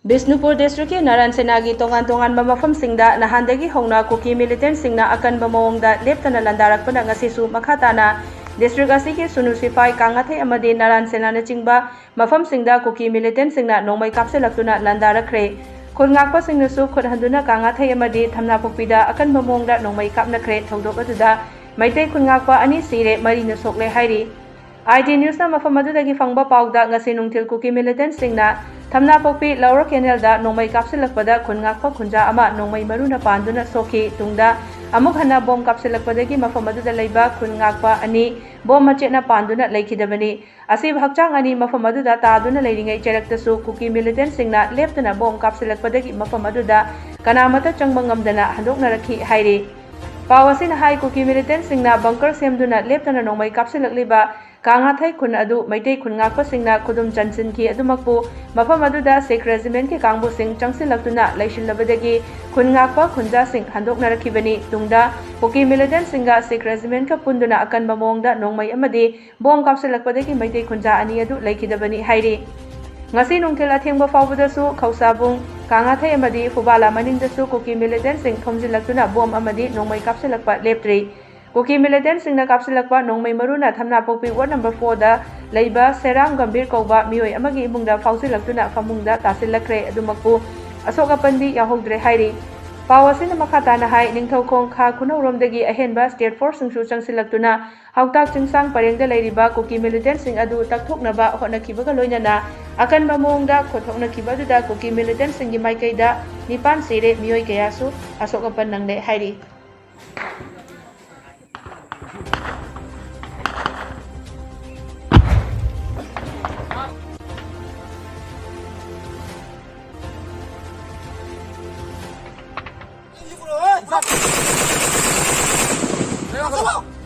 Bishnupur district की नारायण सेना की तोंगान तोंगान मफम सिंगदा नहानदगी होना कुकी मिलिटेंट सिंगना अकन बमोंगदा लेप्तना लंदारकपना ngasisu makha tana district asigi sunu sipai kangathai amadi naran sena na chingba mafam singda kuki militant singna nomai kapselaktuna landarakre khulngakpa singna su khudhanduna kangathai amadi thamna pokpida akan bamongda nomai kapnakre thodok aduda maitai khulngakpa ani sire mari na sokle hairi ID News na mafam adudagi fangba pawda ngasi nungthil kuki militant singna Thamna Pokpi Laura Canal da nomai kapsilakpada khungakpa khunja ama nomai maruna panduna soki tungda amuk hana bom kapsilakpadagi mafam aduda leiba khungakpa ani bom machena panduna leikidabani asi bhakchang ani mafam aduda taduna leiringai cheraktasu kuki militant singna leptuna bom kapsilakpadagi mafam aduda kanamata changba ngamdana handoknarakhi hairi Pawasina hai kuki militant singna bunker semduna leptuna nomai kapsilakliba Kangathai khun adu maitai khungakpa singna khudum chansin ki adumakpu mafam aduda Sikh regiment ki kangbu sing changsilaktuna leishilabadagi khungakpa khunja sing handoknarakibani tungda kuki militant singa Sikh regiment ka punduna akan bamongda nongmai amadi bom kapsilakpadagi maitai khunja ani adu leikidabani hairi ngasi nungthil athengba fawbadasu khausabung Kangathai amadi Fubala maningdasu kuki militant sing thomjilaktuna bom amadi nongmai kapsilakpa leptri Kuki militant singna kapsilakpa nongmai maruna thamna pokpi ward number 4 da leiba Serang Gambir kauba mioi amagi imungda fausilaktuna famungda tasilakre adumakpu asoka pandi yahodre hairi Pawasina makhatana hai ningthaukhong kha khunawromdagi ahenba state force singsu changsilaktuna hautak chingsang parengda leiriba kuki militant sing adu takthoknaba hotnakibaga loinana akan bamongda khothoknakiba duda kuki militant singi maikaida nipan sire mioi kayasu asoka pannangde hairi Come on!